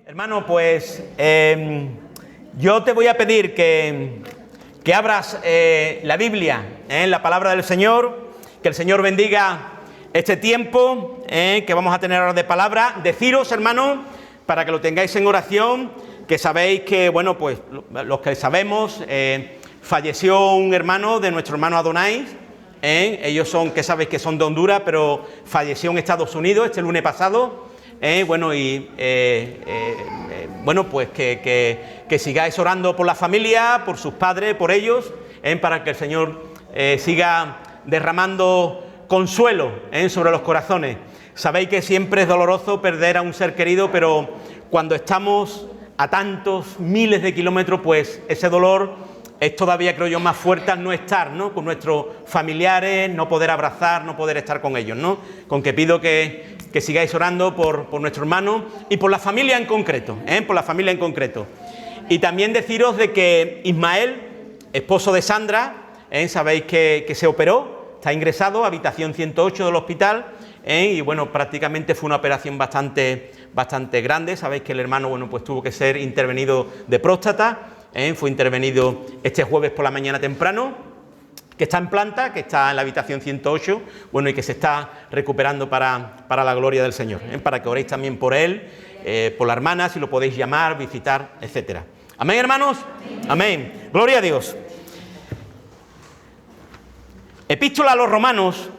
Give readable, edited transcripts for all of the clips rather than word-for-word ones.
Hermano, pues yo te voy a pedir que abras la Biblia, la palabra del Señor, que el Señor bendiga este tiempo que vamos a tener ahora de palabra. Deciros, hermano, para que lo tengáis en oración, que sabéis que, bueno, pues los que sabemos, falleció un hermano de nuestro hermano Adonai. Ellos son, que sabéis que son de Honduras, pero falleció en Estados Unidos este lunes pasado. Bueno, pues que sigáis orando por la familia, por sus padres, por ellos, para que el Señor siga derramando consuelo sobre los corazones. Sabéis que siempre es doloroso perder a un ser querido, pero cuando estamos a tantos miles de kilómetros, pues ese dolor es todavía, creo yo, más fuerte al no estar, ¿no?, con nuestros familiares, no poder abrazar, no poder estar con ellos, ¿no? Con que pido que sigáis orando por nuestro hermano y por la familia en concreto, por la familia en concreto. Y también deciros de que Ismael, esposo de Sandra, sabéis que se operó, está ingresado a habitación 108 del hospital, y bueno, prácticamente fue una operación bastante grande. Sabéis que el hermano, bueno, pues tuvo que ser intervenido de próstata, fue intervenido este jueves por la mañana temprano, que está en planta, que está en la habitación 108, bueno, y que se está recuperando para la gloria del Señor, para que oréis también por él, por la hermana, si lo podéis llamar, visitar, etcétera. ¿Amén, hermanos? Amén. Gloria a Dios. Epístola a los Romanos.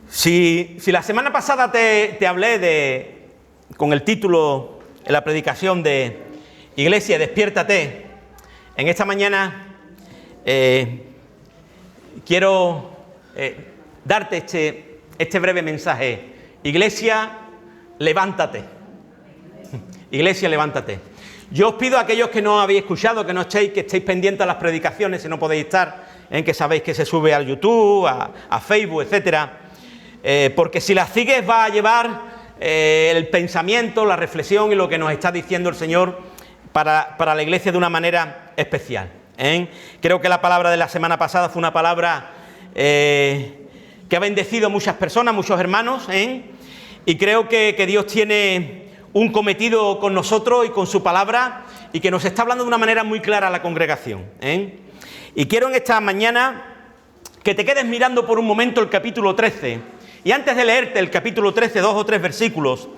Si la semana pasada te hablé con el título en la predicación de Iglesia, despiértate, en esta mañana quiero darte este breve mensaje. Iglesia, levántate. Iglesia, levántate. Yo os pido a aquellos que no habéis escuchado, que estéis pendientes a las predicaciones, si no podéis estar, que sabéis que se sube al YouTube, a Facebook, etcétera, porque si las sigues va a llevar el pensamiento, la reflexión y lo que nos está diciendo el Señor para la iglesia de una manera especial. Creo que la palabra de la semana pasada fue una palabra que ha bendecido a muchas personas, muchos hermanos, y creo que Dios tiene un cometido con nosotros y con su palabra, y que nos está hablando de una manera muy clara a la congregación. Y quiero en esta mañana que te quedes mirando por un momento el capítulo 13. Y antes de leerte el capítulo 13, 2 o 3 versículos,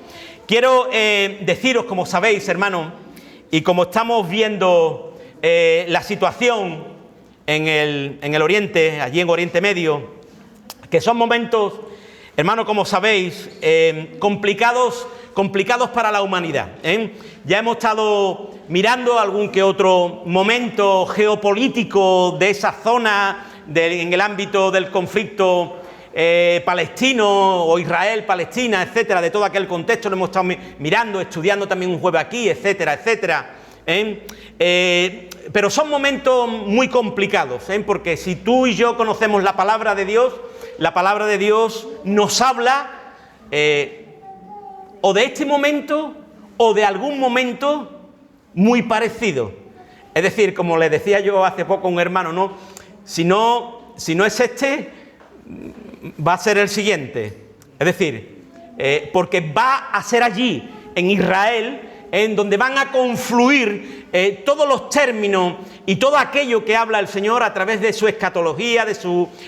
quiero deciros, como sabéis, hermano, y como estamos viendo la situación en el Oriente, allí en Oriente Medio, que son momentos, hermano, como sabéis, complicados para la humanidad. Ya hemos estado mirando algún que otro momento geopolítico de esa zona, en el ámbito del conflicto palestino o Israel-Palestina, etcétera, de todo aquel contexto lo hemos estado mirando, estudiando también un jueves aquí, etcétera, etcétera. Pero son momentos muy complicados, porque si tú y yo conocemos la palabra de Dios nos habla o de este momento o de algún momento muy parecido. Es decir, como le decía yo hace poco a un hermano, ¿no? Si no es este, va a ser el siguiente. Es decir, porque va a ser allí, en Israel, en donde van a confluir todos los términos y todo aquello que habla el Señor a través de su escatología,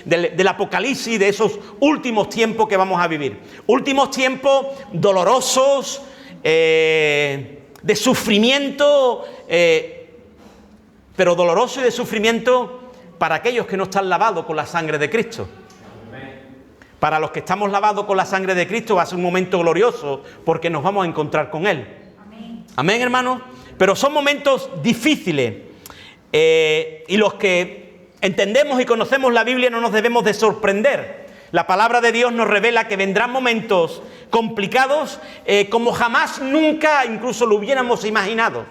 del Apocalipsis, de esos últimos tiempos que vamos a vivir. Últimos tiempos dolorosos, de sufrimiento, pero doloroso y de sufrimiento para aquellos que no están lavados con la sangre de Cristo. Para los que estamos lavados con la sangre de Cristo va a ser un momento glorioso, porque nos vamos a encontrar con Él. Amén, hermanos. Pero son momentos difíciles, y los que entendemos y conocemos la Biblia no nos debemos de sorprender. La palabra de Dios nos revela que vendrán momentos complicados como jamás nunca incluso lo hubiéramos imaginado.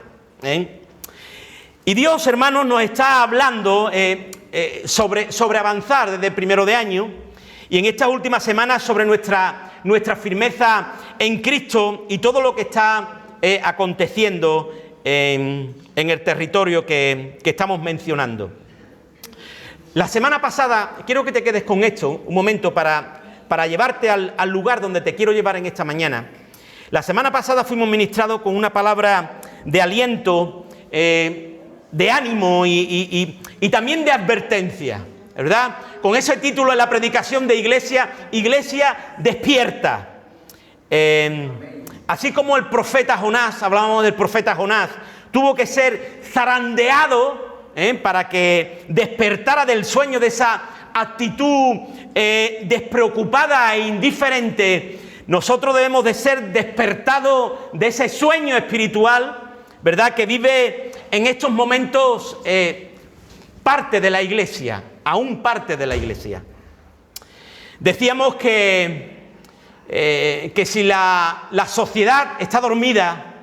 Y Dios, hermanos, nos está hablando sobre avanzar desde el primero de año, y en estas últimas semanas sobre nuestra firmeza en Cristo y todo lo que está aconteciendo en el territorio que estamos mencionando. La semana pasada, quiero que te quedes con esto un momento para llevarte al lugar donde te quiero llevar en esta mañana. La semana pasada fuimos ministrados con una palabra de aliento, de ánimo y también de advertencia, ¿verdad? Con ese título en la predicación de Iglesia despierta. Así como el profeta Jonás, hablábamos del profeta Jonás, tuvo que ser zarandeado para que despertara del sueño, de esa actitud despreocupada e indiferente. Nosotros debemos de ser despertados de ese sueño espiritual, ¿verdad?, que vive en estos momentos parte de la Iglesia, aún parte de la Iglesia. Decíamos que si la sociedad está dormida,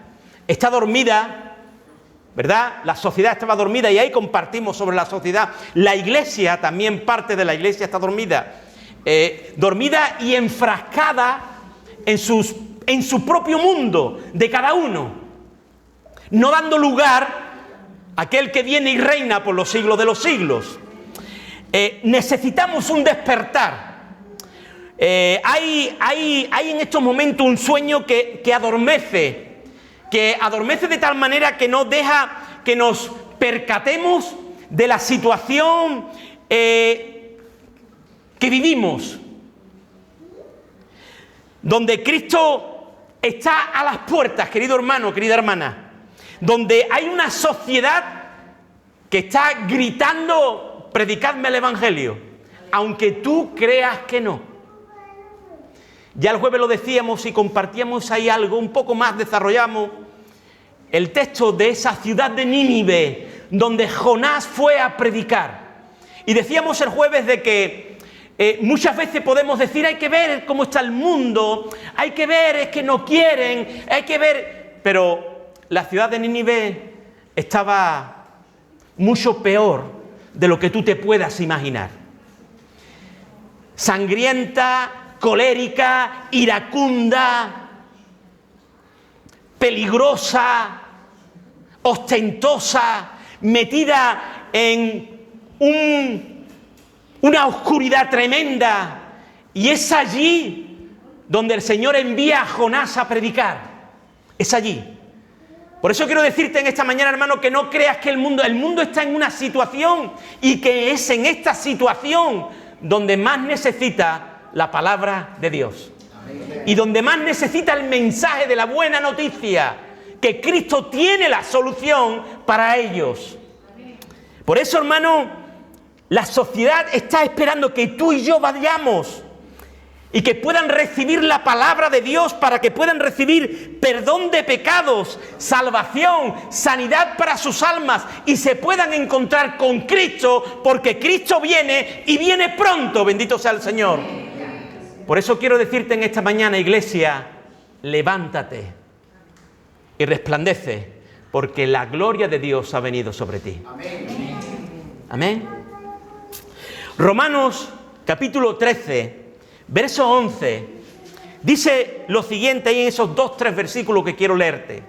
¿verdad? La sociedad estaba dormida y ahí compartimos sobre la sociedad. La Iglesia, también parte de la Iglesia está dormida. Dormida y enfrascada en su propio mundo de cada uno. No dando lugar a aquel que viene y reina por los siglos de los siglos. Necesitamos un despertar. Hay en estos momentos un sueño que adormece de tal manera que no deja que nos percatemos de la situación que vivimos, donde Cristo está a las puertas, querido hermano, querida hermana, donde hay una sociedad que está gritando: predicadme el Evangelio, aunque tú creas que no. Ya el jueves lo decíamos y compartíamos ahí algo, un poco más desarrollamos el texto de esa ciudad de Nínive, donde Jonás fue a predicar. Y decíamos el jueves de que muchas veces podemos decir: hay que ver cómo está el mundo, hay que ver, es que no quieren, hay que ver. Pero la ciudad de Nínive estaba mucho peor de lo que tú te puedas imaginar. Sangrienta, colérica, iracunda, peligrosa, ostentosa, metida en una oscuridad tremenda. Y es allí donde el Señor envía a Jonás a predicar. Es allí. Por eso quiero decirte en esta mañana, hermano, que no creas que el mundo está en una situación, y que es en esta situación donde más necesita la palabra de Dios. Y donde más necesita el mensaje de la buena noticia, que Cristo tiene la solución para ellos. Por eso, hermano, la sociedad está esperando que tú y yo vayamos y que puedan recibir la palabra de Dios, para que puedan recibir perdón de pecados, salvación, sanidad para sus almas, y se puedan encontrar con Cristo, porque Cristo viene y viene pronto. Bendito sea el Señor. Por eso quiero decirte en esta mañana, Iglesia, levántate y resplandece, porque la gloria de Dios ha venido sobre ti. Amén. Amén. Romanos capítulo 13, verso 11, dice lo siguiente ahí en esos 2-3 versículos que quiero leerte.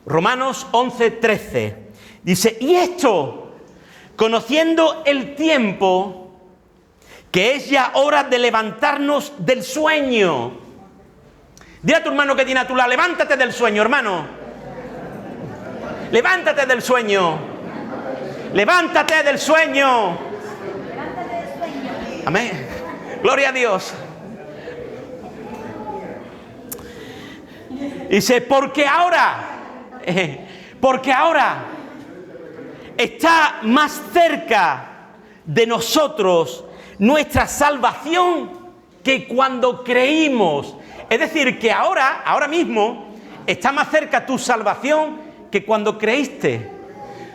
Romanos 11:13 dice: y esto, conociendo el tiempo, que es ya hora de levantarnos del sueño. Dile a tu hermano que tiene a tu lado: levántate del sueño, hermano. Levántate del sueño. Levántate del sueño. Amén. Gloria a Dios. Dice: porque ahora está más cerca de nosotros nuestra salvación que cuando creímos. Es decir, que ahora mismo está más cerca tu salvación que cuando creíste.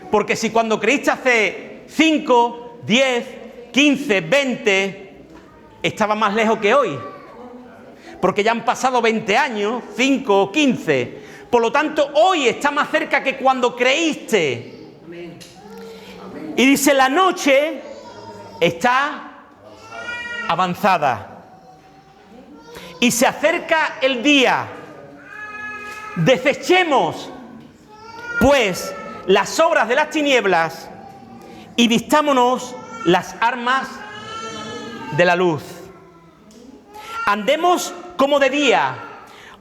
Porque si cuando creíste hace 5, 10, 15, 20, estaba más lejos que hoy. Porque ya han pasado 20 años, 5 o 15. Por lo tanto, hoy está más cerca que cuando creíste. Y dice: la noche está avanzada y se acerca el día. Desechemos pues las obras de las tinieblas y vistámonos las armas de la luz. Andemos como de día,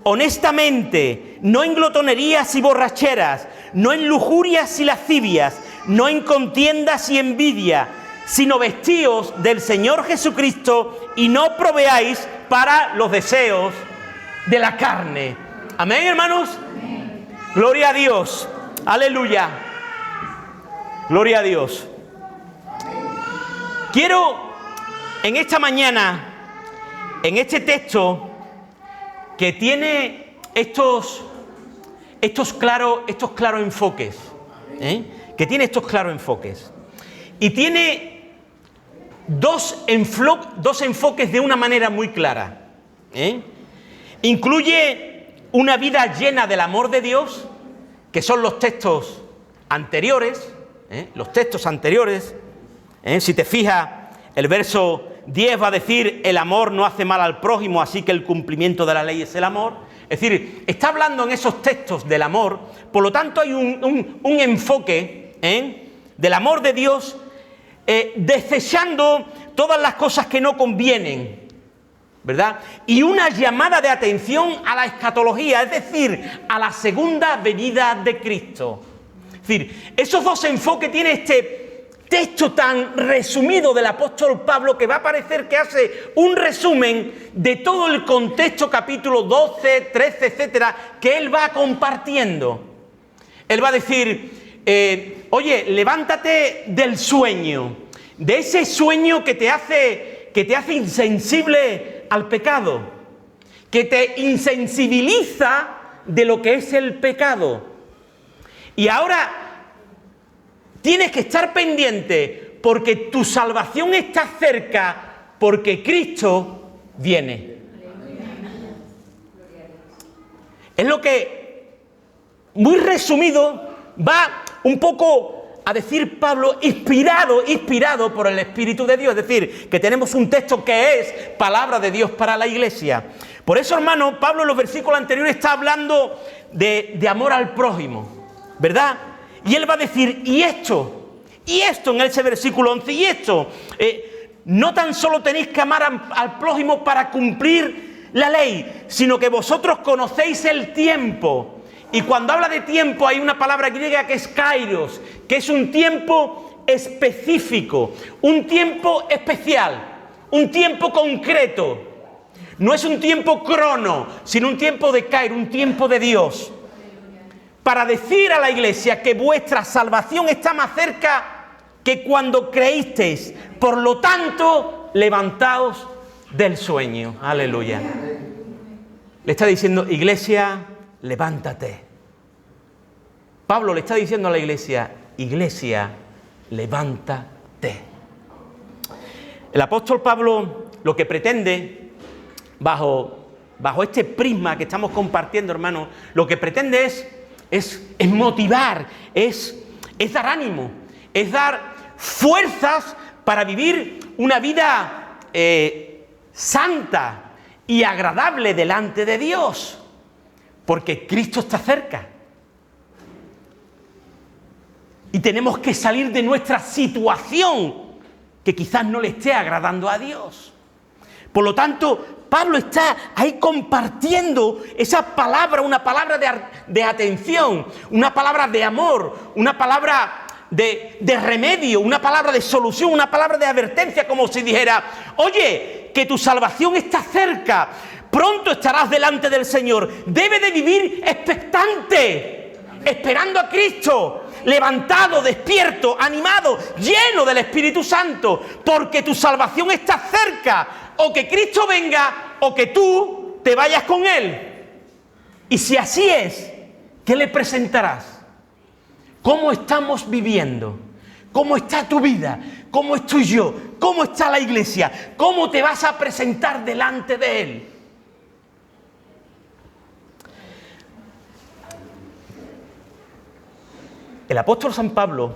honestamente, no en glotonerías y borracheras, no en lujurias y lascivias, no en contiendas y envidia, sino vestíos del Señor Jesucristo y no proveáis para los deseos de la carne. Amén, hermanos. Amén. Gloria a Dios. Aleluya. Gloria a Dios. Quiero en esta mañana, en este texto que tiene estos claros enfoques, que tiene estos claros enfoques, y tiene dos enfoques de una manera muy clara. Incluye una vida llena del amor de Dios, que son los textos anteriores, si te fijas, el verso 10 va a decir: el amor no hace mal al prójimo, así que el cumplimiento de la ley es el amor. Es decir, está hablando en esos textos del amor, por lo tanto hay un enfoque del amor de Dios, desechando todas las cosas que no convienen, ¿verdad? Y una llamada de atención a la escatología, es decir, a la segunda venida de Cristo. Es decir, esos dos enfoques tiene este texto tan resumido del apóstol Pablo, que va a parecer que hace un resumen de todo el contexto, capítulo 12, 13, etcétera, que él va compartiendo. Él va a decir, oye, levántate del sueño, de ese sueño que te hace insensible al pecado, que te insensibiliza de lo que es el pecado. Y ahora tienes que estar pendiente porque tu salvación está cerca, porque Cristo viene. Es lo que, muy resumido, va un poco a decir Pablo, inspirado por el Espíritu de Dios. Es decir, que tenemos un texto que es palabra de Dios para la iglesia. Por eso, hermano, Pablo en los versículos anteriores está hablando de amor al prójimo, ¿verdad? Y él va a decir, y esto en ese versículo 11, y esto, no tan solo tenéis que amar al prójimo para cumplir la ley, sino que vosotros conocéis el tiempo. Y cuando habla de tiempo hay una palabra griega que es kairos, que es un tiempo específico, un tiempo especial, un tiempo concreto. No es un tiempo crono, sino un tiempo de kairos, un tiempo de Dios. Para decir a la iglesia que vuestra salvación está más cerca que cuando creísteis. Por lo tanto, levantaos del sueño. Aleluya. Le está diciendo, iglesia, levántate. Pablo le está diciendo a la iglesia, levántate. El apóstol Pablo lo que pretende, bajo este prisma que estamos compartiendo, hermano, lo que pretende es motivar, es dar ánimo, es dar fuerzas para vivir una vida santa y agradable delante de Dios, porque Cristo está cerca. Y tenemos que salir de nuestra situación que quizás no le esté agradando a Dios. Por lo tanto, Pablo está ahí compartiendo esa palabra, una palabra de atención, una palabra de amor, una palabra de remedio, una palabra de solución, una palabra de advertencia, como si dijera, oye, que tu salvación está cerca, pronto estarás delante del Señor. Debe de vivir expectante, esperando a Cristo, levantado, despierto, animado, lleno del Espíritu Santo, porque tu salvación está cerca. O que Cristo venga, o que tú te vayas con Él. Y si así es, ¿qué le presentarás? ¿Cómo estamos viviendo? ¿Cómo está tu vida? ¿Cómo estoy yo? ¿Cómo está la iglesia? ¿Cómo te vas a presentar delante de Él? El apóstol San Pablo,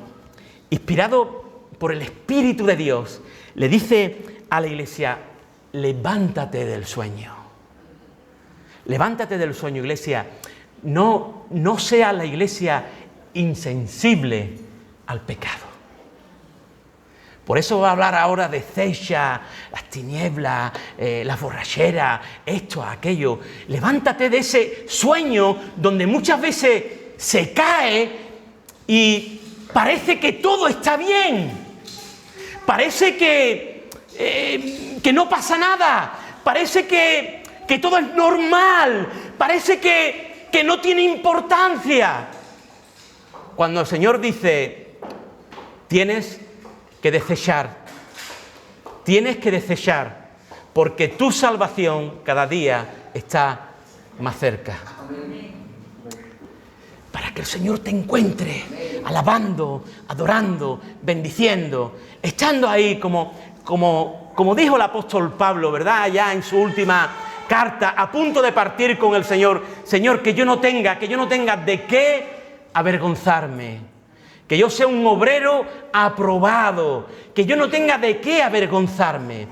inspirado por el Espíritu de Dios, le dice a la iglesia, levántate del sueño. Levántate del sueño, iglesia. No sea la iglesia insensible al pecado. Por eso va a hablar ahora de Cecha, las tinieblas, la borrachera, esto, aquello. Levántate de ese sueño donde muchas veces se cae y parece que todo está bien. Parece que no pasa nada. Parece que todo es normal. Parece que no tiene importancia. Cuando el Señor dice, tienes que desechar, porque tu salvación cada día está más cerca. Para que el Señor te encuentre alabando, adorando, bendiciendo, estando ahí como dijo el apóstol Pablo, ¿verdad? Ya en su última carta, a punto de partir con el Señor. Señor, que yo no tenga de qué avergonzarme. Que yo sea un obrero aprobado, que yo no tenga de qué avergonzarme.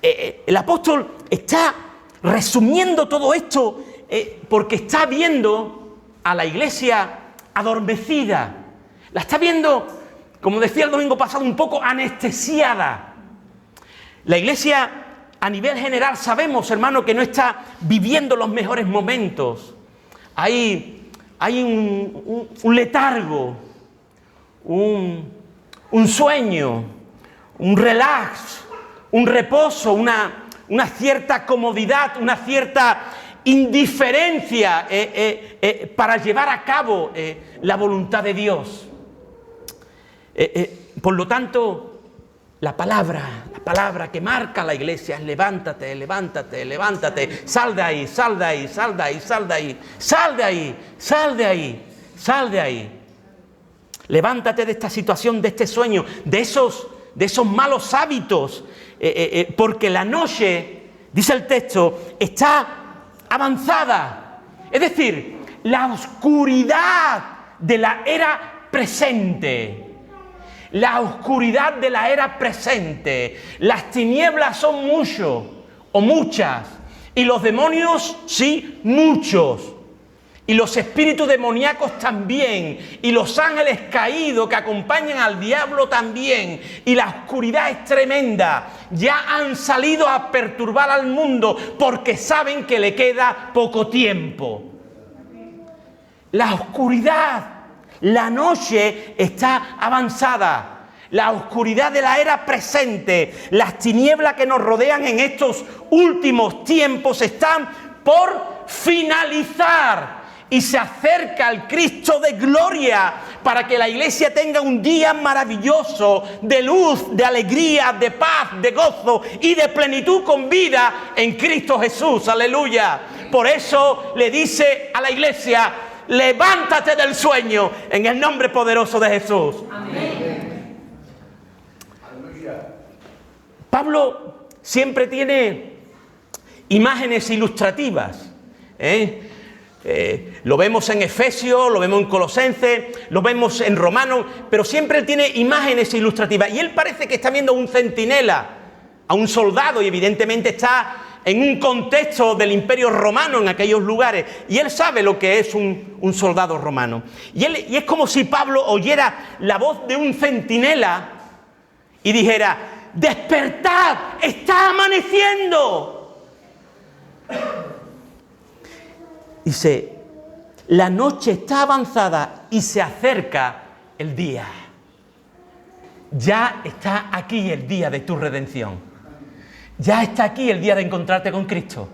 El apóstol está resumiendo todo esto porque está viendo a la iglesia adormecida. La está viendo, como decía el domingo pasado, un poco anestesiada. La iglesia, a nivel general, sabemos, hermano, que no está viviendo los mejores momentos. Hay un letargo. Un sueño, un relax, un reposo, una cierta comodidad, una cierta indiferencia para llevar a cabo la voluntad de Dios. Por lo tanto, la palabra que marca la iglesia es levántate, levántate, levántate, sal de ahí, sal de ahí, sal de ahí, sal de ahí, sal de ahí, sal de ahí, sal de ahí. Levántate de esta situación, de este sueño, de esos malos hábitos, porque la noche, dice el texto, está avanzada. Es decir, la oscuridad de la era presente. La oscuridad de la era presente. Las tinieblas son muchos o muchas. Y los demonios, sí, muchos. Y los espíritus demoníacos también, y los ángeles caídos que acompañan al diablo también, y la oscuridad es tremenda. Ya han salido a perturbar al mundo porque saben que le queda poco tiempo. La oscuridad, la noche está avanzada. La oscuridad de la era presente, las tinieblas que nos rodean en estos últimos tiempos están por finalizar. Y se acerca al Cristo de gloria para que la iglesia tenga un día maravilloso de luz, de alegría, de paz, de gozo y de plenitud con vida en Cristo Jesús. Aleluya. Por eso le dice a la iglesia, levántate del sueño en el nombre poderoso de Jesús. Amén. Pablo siempre tiene imágenes ilustrativas, lo vemos en Efesios, lo vemos en Colosenses, lo vemos en Romanos, pero siempre él tiene imágenes ilustrativas. Y él parece que está viendo a un centinela, a un soldado, y evidentemente está en un contexto del Imperio Romano en aquellos lugares. Y él sabe lo que es un soldado romano. Y es como si Pablo oyera la voz de un centinela y dijera, ¡despertad! ¡Está amaneciendo! Dice, la noche está avanzada y se acerca el día. Ya está aquí el día de tu redención. Ya está aquí el día de encontrarte con Cristo.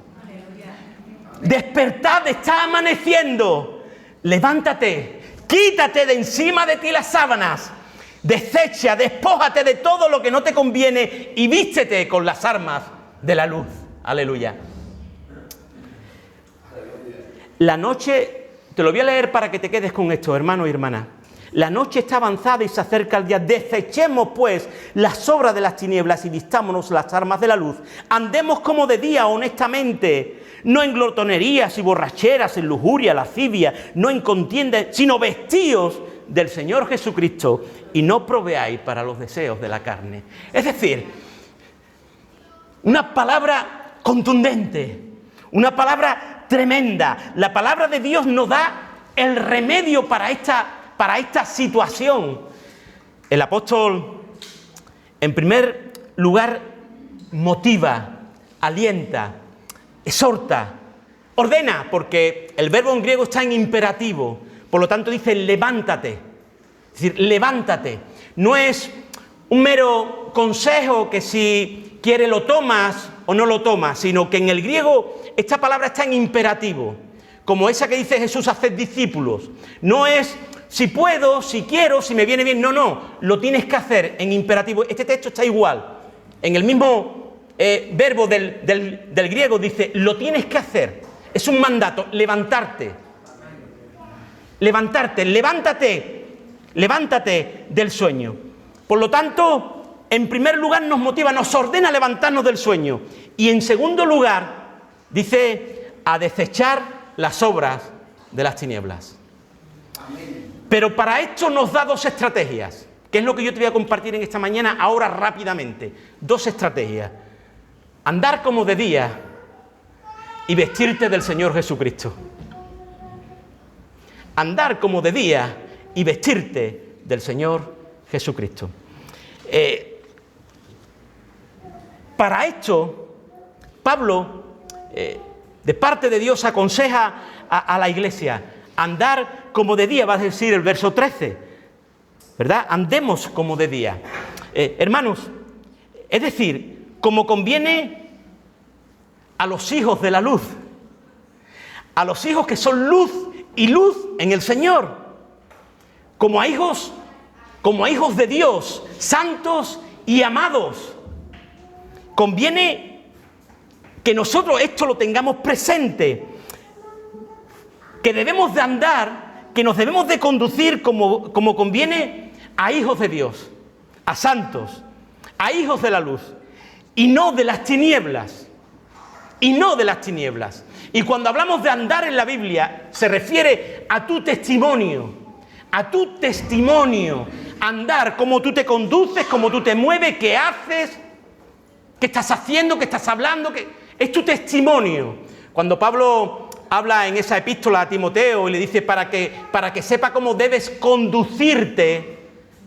Despertad, está amaneciendo. Levántate, quítate de encima de ti las sábanas. Desecha, despójate de todo lo que no te conviene y vístete con las armas de la luz. Aleluya. La noche, te lo voy a leer para que te quedes con esto, hermano y hermana. La noche está avanzada y se acerca el día. Desechemos, pues, las obras de las tinieblas y vistámonos las armas de la luz. Andemos como de día, honestamente, no en glotonerías y borracheras, en lujuria, lascivia, no en contienda, sino vestíos del Señor Jesucristo y no proveáis para los deseos de la carne. Es decir, una palabra contundente, una palabra tremenda. La palabra de Dios nos da el remedio para esta situación. El apóstol En primer lugar, motiva, alienta, exhorta, ordena, porque el verbo en griego está en imperativo, por lo tanto dice levántate. Es decir, levántate. No es un mero consejo que si quieres lo tomas o no lo tomas, sino que en el griego esta palabra está en imperativo, como esa que dice Jesús, haced discípulos. No es si puedo, si quiero, si me viene bien, no, lo tienes que hacer en imperativo. Este texto está igual, en el mismo verbo del griego dice, lo tienes que hacer, es un mandato, levantarte, levántate del sueño. Por lo tanto, en primer lugar nos motiva, nos ordena a levantarnos del sueño. Y en segundo lugar, dice, a desechar las obras de las tinieblas. Pero para esto nos da dos estrategias, que es lo que yo te voy a compartir en esta mañana, ahora rápidamente. Dos estrategias. Andar como de día y vestirte del Señor Jesucristo. Andar como de día y vestirte del Señor Jesucristo. Para esto, Pablo, de parte de Dios, aconseja a la iglesia andar como de día, va a decir el verso 13, ¿verdad? Andemos como de día. Hermanos, es decir, como conviene a los hijos de la luz, a los hijos que son luz y luz en el Señor, como a hijos de Dios, santos y amados. Conviene que nosotros esto lo tengamos presente, que debemos de andar, que nos debemos de conducir como conviene a hijos de Dios, a santos, a hijos de la luz, y no de las tinieblas, Y cuando hablamos de andar en la Biblia, se refiere a tu testimonio, andar, cómo tú te conduces, cómo tú te mueves, qué haces, qué estás haciendo, qué estás hablando, es tu testimonio. Cuando Pablo habla en esa epístola a Timoteo y le dice para que sepa cómo debes conducirte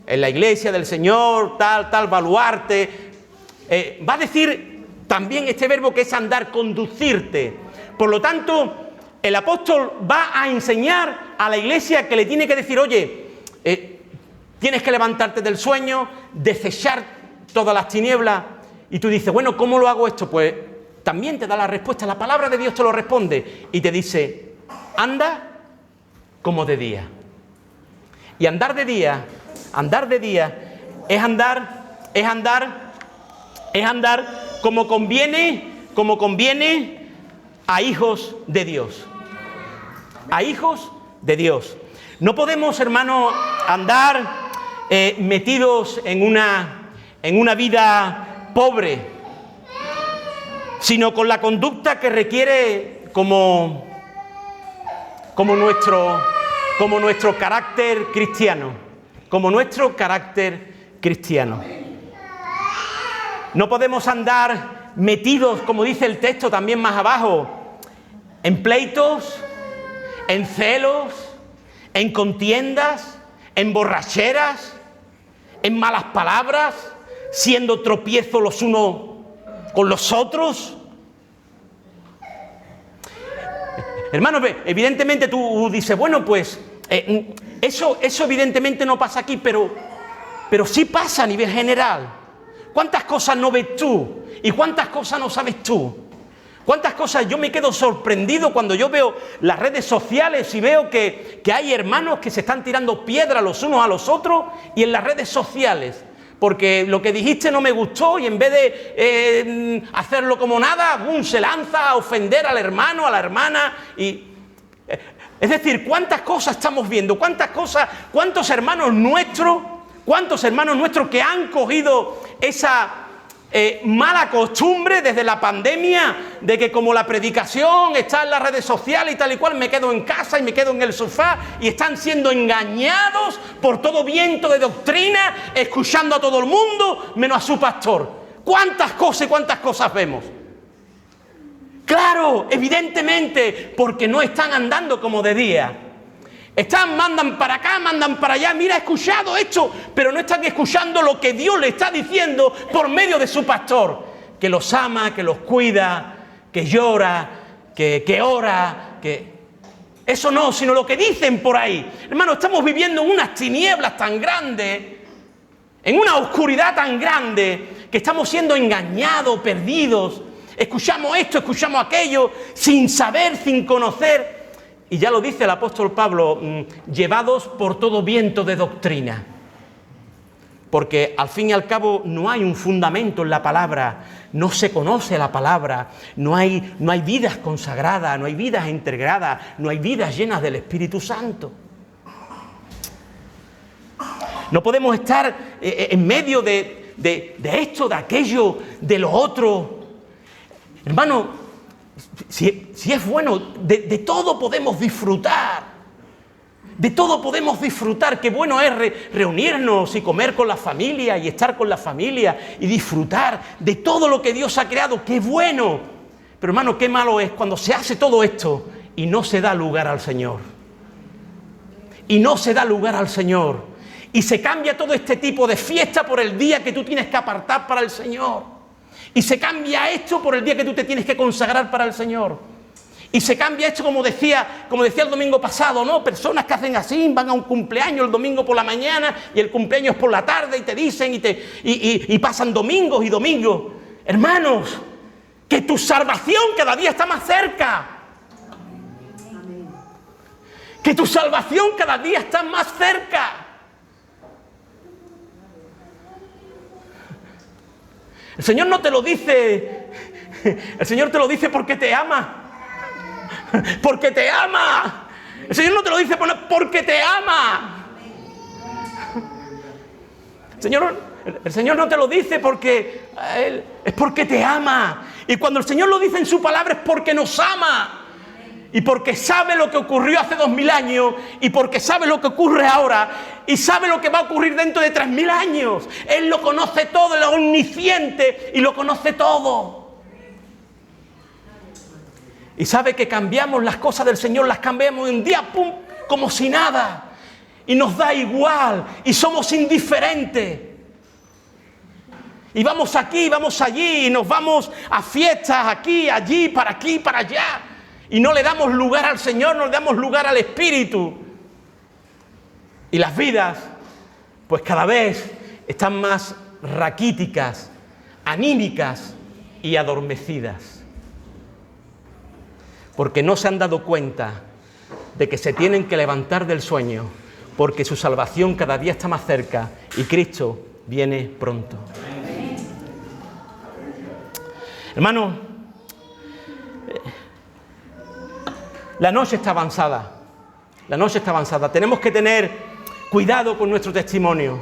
en la iglesia del Señor, tal, baluarte, va a decir también este verbo que es andar, conducirte. Por lo tanto, el apóstol va a enseñar a la iglesia que le tiene que decir, oye, tienes que levantarte del sueño, desechar todas las tinieblas. Y tú dices, bueno, ¿cómo lo hago esto? Pues también te da la respuesta, la palabra de Dios te lo responde y te dice, anda como de día. Y andar de día es andar como conviene a hijos de Dios. A hijos de Dios. No podemos, hermano, andar metidos en una vida pobre, sino con la conducta que requiere como nuestro carácter cristiano. No podemos andar metidos, como dice el texto también más abajo, en pleitos, en celos, en contiendas, en borracheras, en malas palabras, siendo tropiezo los unos con los otros. Hermano, evidentemente tú dices, bueno, pues eso evidentemente no pasa aquí, pero sí pasa a nivel general. ¿Cuántas cosas no ves tú? ¿Y cuántas cosas no sabes tú? ¿Cuántas cosas? Yo me quedo sorprendido cuando yo veo las redes sociales y veo que hay hermanos que se están tirando piedras los unos a los otros y en las redes sociales. Porque lo que dijiste no me gustó y en vez de hacerlo como nada, se lanza a ofender al hermano, a la hermana. Es decir, ¿cuántas cosas estamos viendo? ¿Cuántos hermanos nuestros que han cogido esa mala costumbre desde la pandemia de que como la predicación está en las redes sociales y tal y cual, me quedo en casa y me quedo en el sofá y están siendo engañados por todo viento de doctrina, escuchando a todo el mundo menos a su pastor? ¿Cuántas cosas vemos? Claro, evidentemente, porque no están andando como de día. Mandan para acá, mandan para allá. Mira, he escuchado esto, pero no están escuchando lo que Dios le está diciendo por medio de su pastor, que los ama, que los cuida, que llora, que ora, que... Eso no, sino lo que dicen por ahí. Hermano, estamos viviendo en unas tinieblas tan grandes, en una oscuridad tan grande, que estamos siendo engañados, perdidos. Escuchamos esto, escuchamos aquello, sin saber, sin conocer. Y ya lo dice el apóstol Pablo, llevados por todo viento de doctrina. Porque al fin y al cabo no hay un fundamento en la palabra, no se conoce la palabra, no hay vidas consagradas, no hay vidas integradas, no hay vidas llenas del Espíritu Santo. No podemos estar en medio de esto, de aquello, de lo otro. Hermano, si es bueno, de todo podemos disfrutar. De todo podemos disfrutar. Qué bueno es reunirnos y comer con la familia y estar con la familia y disfrutar de todo lo que Dios ha creado. ¡Qué bueno! Pero hermano, qué malo es cuando se hace todo esto y no se da lugar al Señor. Y no se da lugar al Señor. Y se cambia todo este tipo de fiesta por el día que tú tienes que apartar para el Señor. Y se cambia esto por el día que tú te tienes que consagrar para el Señor. Y se cambia esto, como decía el domingo pasado, ¿no? Personas que hacen así, van a un cumpleaños el domingo por la mañana y el cumpleaños por la tarde y te dicen y pasan domingos y domingos. Hermanos, que tu salvación cada día está más cerca. Que tu salvación cada día está más cerca. El Señor no te lo dice, el Señor te lo dice porque te ama. Porque te ama. El Señor no te lo dice porque te ama. El Señor no te lo dice porque es porque te ama. Y cuando el Señor lo dice en su palabra es porque nos ama. Y porque sabe lo que ocurrió hace 2000 años. Y porque sabe lo que ocurre ahora. Y sabe lo que va a ocurrir dentro de 3000 años. Él lo conoce todo, Él es omnisciente y lo conoce todo. Y sabe que cambiamos las cosas del Señor, las cambiamos en un día, pum, como si nada. Y nos da igual, y somos indiferentes. Y vamos aquí, vamos allí, y nos vamos a fiestas aquí, allí, para allá. Y no le damos lugar al Señor, no le damos lugar al Espíritu. Y las vidas, pues cada vez están más raquíticas, anímicas y adormecidas. Porque no se han dado cuenta de que se tienen que levantar del sueño, porque su salvación cada día está más cerca y Cristo viene pronto. Hermano, la noche está avanzada. La noche está avanzada. Tenemos que tener cuidado con nuestro testimonio.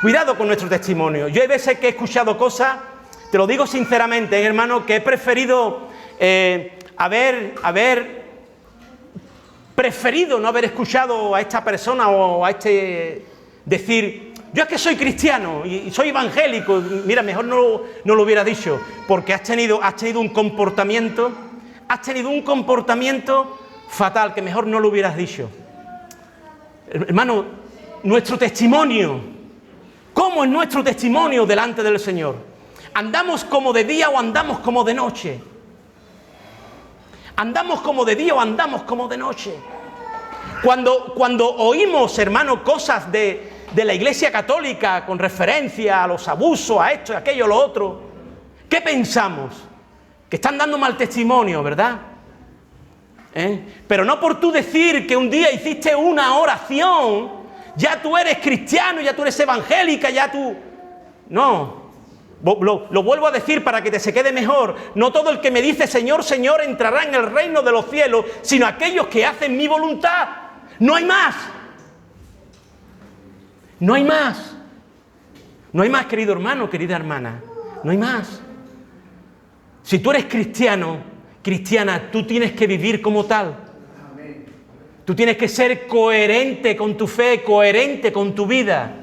Cuidado con nuestro testimonio. Yo hay veces que he escuchado cosas, te lo digo sinceramente, hermano, que he preferido haber preferido no haber escuchado a esta persona o a este decir, yo es que soy cristiano y soy evangélico. Mira, mejor no lo hubiera dicho, porque has tenido un comportamiento fatal que mejor no lo hubieras dicho. Hermano, nuestro testimonio, ¿cómo es nuestro testimonio delante del Señor? ¿Andamos como de día o andamos como de noche? ¿Andamos como de día o andamos como de noche? Cuando oímos, hermano, cosas de la Iglesia Católica con referencia a los abusos, a esto, a aquello, a lo otro, ¿qué pensamos? Que están dando mal testimonio, ¿verdad? Pero no por tú decir que un día hiciste una oración, ya tú eres cristiano, ya tú eres evangélica, ya tú... No. Lo vuelvo a decir para que te se quede mejor. No todo el que me dice Señor, Señor entrará en el reino de los cielos, sino aquellos que hacen mi voluntad. No hay más. No hay más. No hay más, querido hermano, querida hermana. No hay más. Si tú eres cristiano, cristiana, tú tienes que vivir como tal. Tú tienes que ser coherente con tu fe, coherente con tu vida.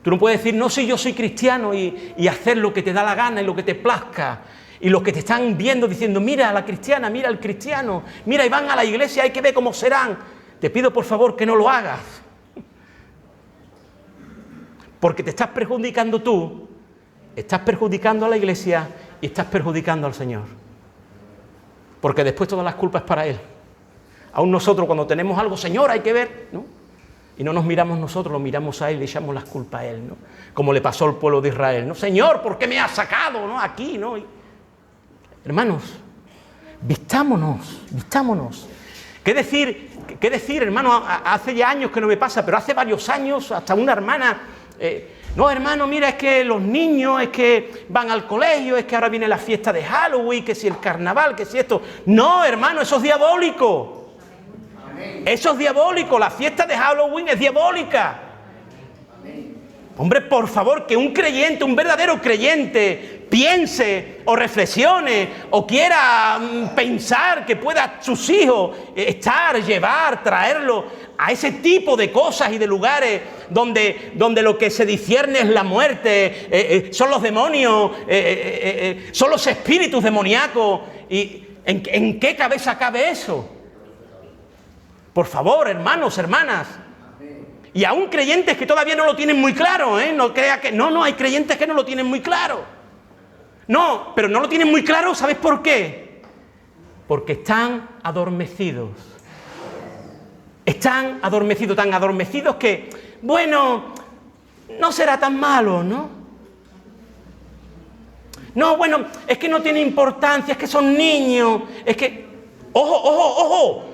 Tú no puedes decir, no, si yo soy cristiano y hacer lo que te da la gana y lo que te plazca Y los que te están viendo diciendo, mira a la cristiana, mira al cristiano, mira y van a la iglesia, hay que ver cómo serán. Te pido por favor que no lo hagas. Porque te estás perjudicando tú, estás perjudicando a la iglesia y estás perjudicando al Señor. Porque después todas las culpas para Él. Aún nosotros cuando tenemos algo, Señor, hay que ver, ¿no? Y no nos miramos nosotros, lo miramos a Él y le echamos las culpas a Él, ¿no? Como le pasó al pueblo de Israel, ¿no? Señor, ¿por qué me has sacado, ¿no? Aquí, ¿no? Hermanos, vistámonos. ¿Qué decir, hermano? Hace ya años que no me pasa, pero hace varios años, hasta una hermana, no, hermano, mira, es que los niños, es que van al colegio, es que ahora viene la fiesta de Halloween, que si el carnaval, que si esto. No, hermano, eso es diabólico. Eso es diabólico, la fiesta de Halloween es diabólica. Hombre, por favor, que un creyente, un verdadero creyente, piense o reflexione o quiera pensar que pueda sus hijos llevar, traerlo a ese tipo de cosas y de lugares donde lo que se discierne es la muerte, son los demonios, son los espíritus demoníacos. ¿Y en qué cabeza cabe eso? Por favor, hermanos, hermanas. Y aún creyentes que todavía no lo tienen muy claro, ¿eh? No crea que... No, hay creyentes que no lo tienen muy claro. No, pero no lo tienen muy claro, ¿sabes por qué? Porque están adormecidos. Están adormecidos, tan adormecidos que, bueno, no será tan malo, ¿no? No, bueno, es que no tiene importancia, es que son niños, es que... Ojo,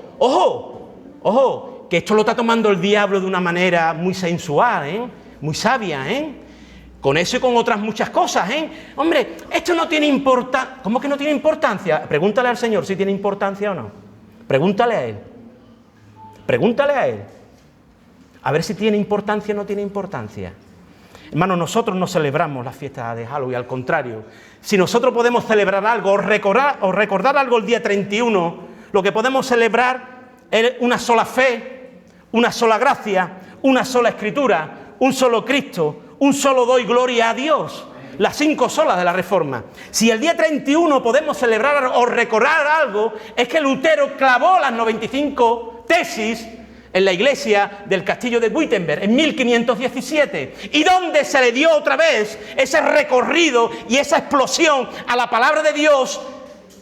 que esto lo está tomando el diablo de una manera muy sensual, muy sabia, con eso y con otras muchas cosas, Hombre, esto no tiene importancia. ¿Cómo que no tiene importancia? Pregúntale al Señor si tiene importancia o no. Pregúntale a Él. A ver si tiene importancia o no tiene importancia. Hermanos, nosotros no celebramos la fiesta de Halloween, al contrario. Si nosotros podemos celebrar algo o recordar algo el día 31, lo que podemos celebrar es una sola fe, una sola gracia, una sola escritura, un solo Cristo, un solo doy gloria a Dios. Las 5 solas de la Reforma. Si el día 31 podemos celebrar o recordar algo, es que Lutero clavó las 95 tesis en la iglesia del castillo de Wittenberg en 1517. ¿Y dónde se le dio otra vez ese recorrido y esa explosión a la palabra de Dios?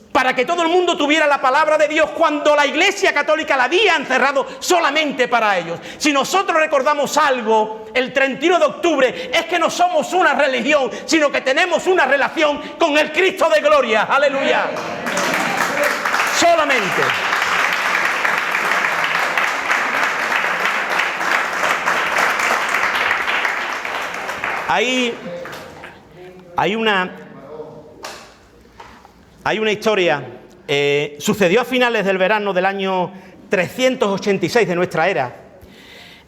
Para que todo el mundo tuviera la palabra de Dios cuando la Iglesia Católica la había encerrado solamente para ellos. Si nosotros recordamos algo el 31 de octubre, es que no somos una religión, sino que tenemos una relación con el Cristo de gloria. ¡Aleluya! Solamente. Hay una historia, sucedió a finales del verano del año 386 de nuestra era,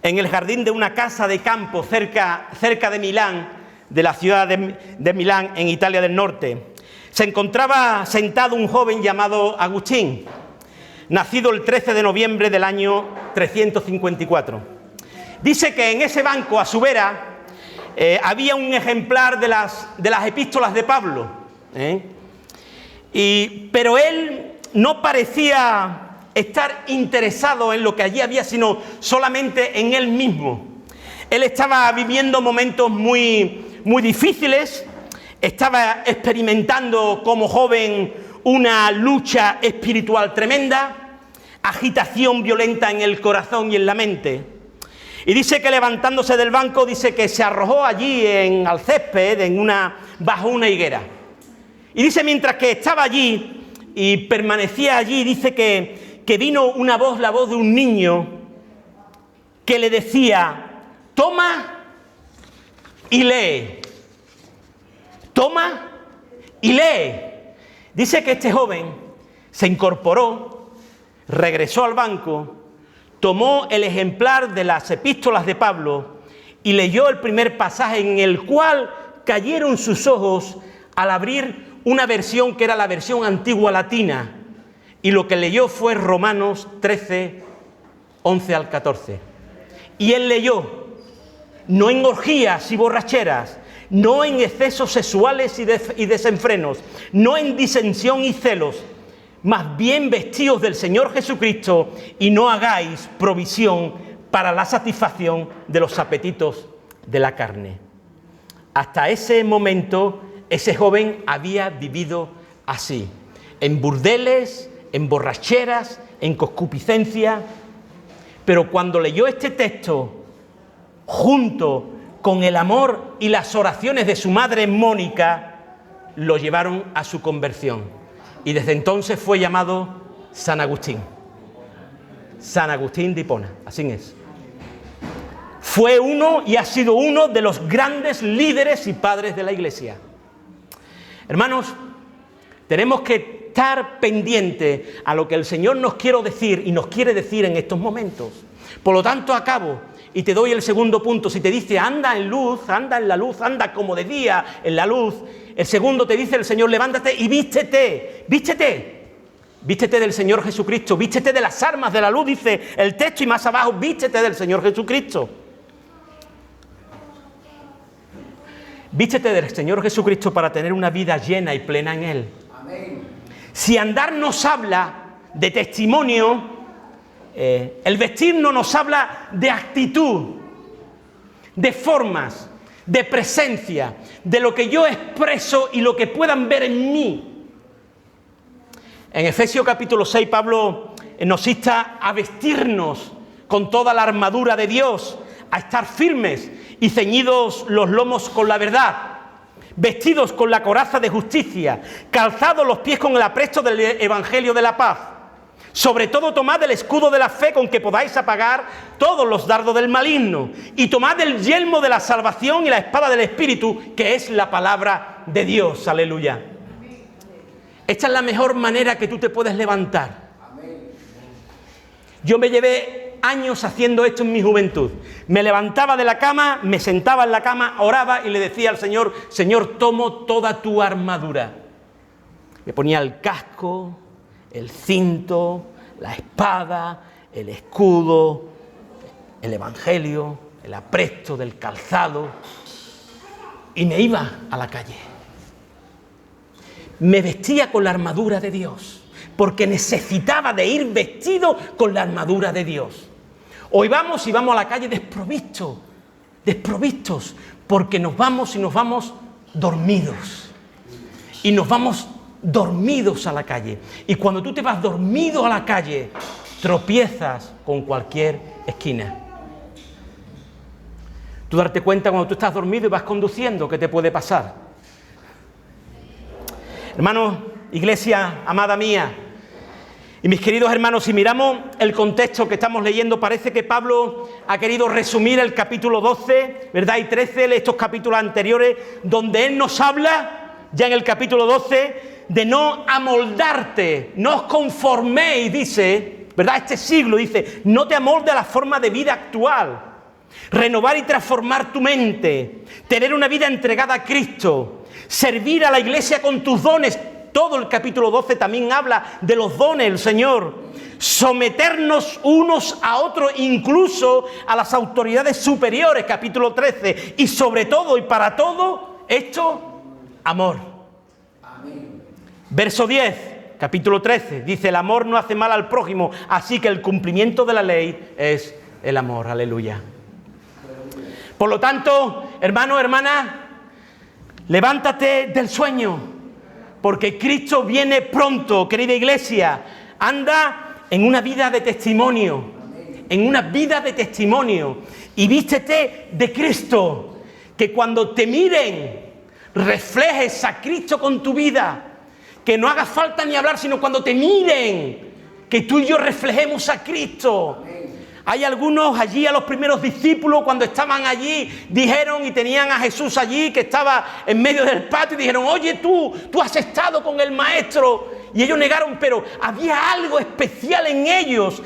en el jardín de una casa de campo cerca de Milán, de la ciudad de Milán, en Italia del Norte. Se encontraba sentado un joven llamado Agustín, nacido el 13 de noviembre del año 354. Dice que en ese banco, a su vera, había un ejemplar de las epístolas de Pablo, pero él no parecía estar interesado en lo que allí había, sino solamente en él mismo. Él estaba viviendo momentos muy, muy difíciles, estaba experimentando como joven una lucha espiritual tremenda, agitación violenta en el corazón y en la mente. Y dice que levantándose del banco, dice que se arrojó allí al césped, bajo una higuera. Y dice, mientras que estaba allí y permanecía allí, dice que vino una voz, la voz de un niño, que le decía: toma y lee. Toma y lee. Dice que este joven se incorporó, regresó al banco, tomó el ejemplar de las epístolas de Pablo y leyó el primer pasaje, en el cual cayeron sus ojos al abrir una versión que era la versión antigua latina, y lo que leyó fue Romanos 13, 11 al 14. Y él leyó, no en orgías y borracheras, no en excesos sexuales y desenfrenos, no en disensión y celos, más bien vestíos del Señor Jesucristo y no hagáis provisión para la satisfacción de los apetitos de la carne. Hasta ese momento, ese joven había vivido así, en burdeles, en borracheras, en concupiscencia, pero cuando leyó este texto, junto con el amor y las oraciones de su madre Mónica, lo llevaron a su conversión. Y desde entonces fue llamado San Agustín. San Agustín de Hipona, así es. Fue uno y ha sido uno de los grandes líderes y padres de la Iglesia. Hermanos, tenemos que estar pendientes a lo que el Señor nos quiere decir y nos quiere decir en estos momentos. Por lo tanto, acabo y te doy el segundo punto. Si te dice anda en luz, anda en la luz, anda como de día en la luz, el segundo te dice el Señor, levántate y vístete, vístete. Vístete del Señor Jesucristo, vístete de las armas de la luz, dice el texto, y más abajo, vístete del Señor Jesucristo. Vístete del Señor Jesucristo para tener una vida llena y plena en Él. Amén. Si andar nos habla de testimonio, el vestir no nos habla de actitud, de formas, de presencia, de lo que yo expreso y lo que puedan ver en mí. En Efesios capítulo 6, Pablo nos insta a vestirnos con toda la armadura de Dios, a estar firmes y ceñidos los lomos con la verdad, vestidos con la coraza de justicia, calzados los pies con el apresto del evangelio de la paz. Sobre todo tomad el escudo de la fe con que podáis apagar todos los dardos del maligno, y tomad el yelmo de la salvación y la espada del Espíritu, que es la palabra de Dios. Aleluya. Esta es la mejor manera que tú te puedes levantar. Yo me llevé años haciendo esto en mi juventud. Me levantaba de la cama, me sentaba en la cama, oraba y le decía al Señor, Señor, tomo toda tu armadura. Me ponía el casco, el cinto, la espada, el escudo, el evangelio, el apresto del calzado, y me iba a la calle. Me vestía con la armadura de Dios, porque necesitaba de ir vestido con la armadura de Dios. Hoy vamos y vamos a la calle desprovistos, porque nos vamos dormidos. Y nos vamos dormidos a la calle. Y cuando tú te vas dormido a la calle, tropiezas con cualquier esquina. Tú darte cuenta cuando tú estás dormido y vas conduciendo, ¿qué te puede pasar? Hermanos, iglesia amada mía, y mis queridos hermanos, si miramos el contexto que estamos leyendo, parece que Pablo ha querido resumir el capítulo 12, ¿verdad? Y 13, estos capítulos anteriores, donde él nos habla, ya en el capítulo 12, de no amoldarte, no os conforméis, dice, ¿verdad? Este siglo, dice, no te amoldes a la forma de vida actual. Renovar y transformar tu mente, tener una vida entregada a Cristo, servir a la iglesia con tus dones. Todo el capítulo 12 también habla de los dones del Señor. Someternos unos a otros, incluso a las autoridades superiores, capítulo 13. Y sobre todo y para todo esto, amor. Amén. Verso 10, capítulo 13, dice, el amor no hace mal al prójimo, así que el cumplimiento de la ley es el amor. Aleluya. Por lo tanto, hermano, hermana, levántate del sueño, porque Cristo viene pronto, querida iglesia. Anda en una vida de testimonio, en una vida de testimonio, y vístete de Cristo, que cuando te miren, reflejes a Cristo con tu vida, que no haga falta ni hablar, sino cuando te miren, que tú y yo reflejemos a Cristo. Hay algunos allí, a los primeros discípulos, cuando estaban allí, dijeron y tenían a Jesús allí, que estaba en medio del patio, y dijeron, oye, tú has estado con el Maestro. Y ellos negaron, pero había algo especial en ellos,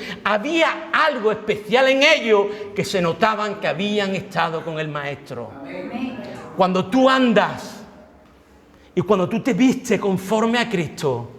que se notaban que habían estado con el Maestro. Amén. Cuando tú andas y cuando tú te vistes conforme a Cristo,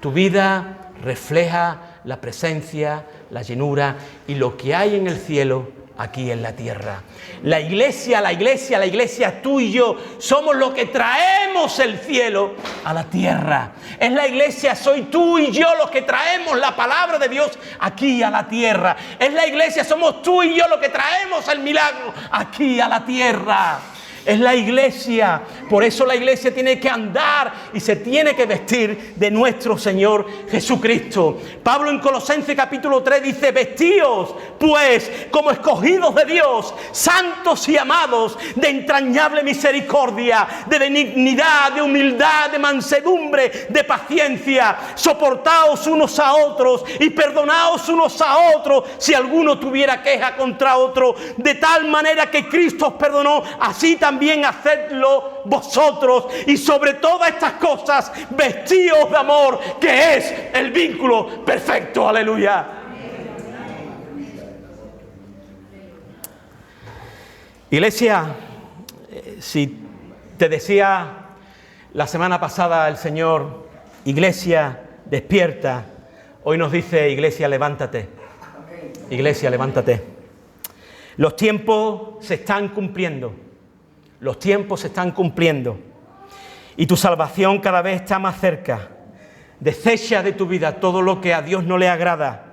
tu vida refleja la presencia, la llenura y lo que hay en el cielo aquí en la tierra. La iglesia, tú y yo somos los que traemos el cielo a la tierra. Es la iglesia, soy tú y yo los que traemos la palabra de Dios aquí a la tierra. Es la iglesia, somos tú y yo los que traemos el milagro aquí a la tierra. Es la iglesia, por eso la iglesia tiene que andar y se tiene que vestir de nuestro Señor Jesucristo. Pablo en Colosenses capítulo 3 dice: vestíos pues como escogidos de Dios, santos y amados, de entrañable misericordia, de benignidad, de humildad, de mansedumbre, de paciencia, soportaos unos a otros y perdonaos unos a otros si alguno tuviera queja contra otro, de tal manera que Cristo os perdonó, así también hacedlo vosotros, y sobre todas estas cosas vestíos de amor, que es el vínculo perfecto. Aleluya. Iglesia, si te decía la semana pasada el Señor, iglesia, despierta, hoy nos dice: iglesia, levántate. Iglesia, levántate. Los tiempos se están cumpliendo. Los tiempos se están cumpliendo y tu salvación cada vez está más cerca. Desecha de tu vida todo lo que a Dios no le agrada.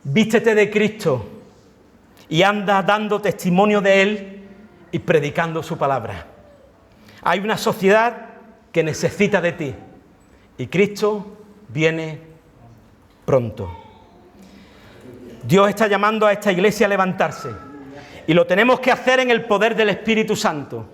Vístete de Cristo y anda dando testimonio de Él y predicando su palabra. Hay una sociedad que necesita de ti y Cristo viene pronto. Dios está llamando a esta iglesia a levantarse. Y lo tenemos que hacer en el poder del Espíritu Santo.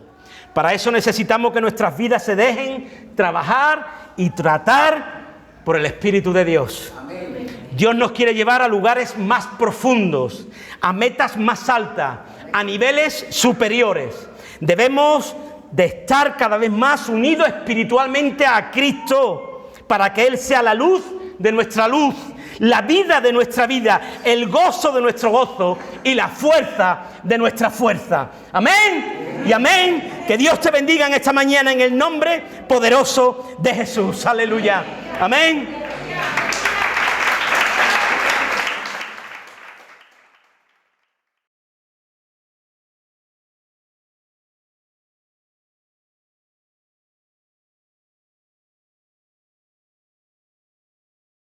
Para eso necesitamos que nuestras vidas se dejen trabajar y tratar por el Espíritu de Dios. Amén. Dios nos quiere llevar a lugares más profundos, a metas más altas, a niveles superiores. Debemos de estar cada vez más unidos espiritualmente a Cristo, para que Él sea la luz de nuestra luz, la vida de nuestra vida, el gozo de nuestro gozo y la fuerza de nuestra fuerza. Amén y amén. Que Dios te bendiga en esta mañana en el nombre poderoso de Jesús. Aleluya. Amén.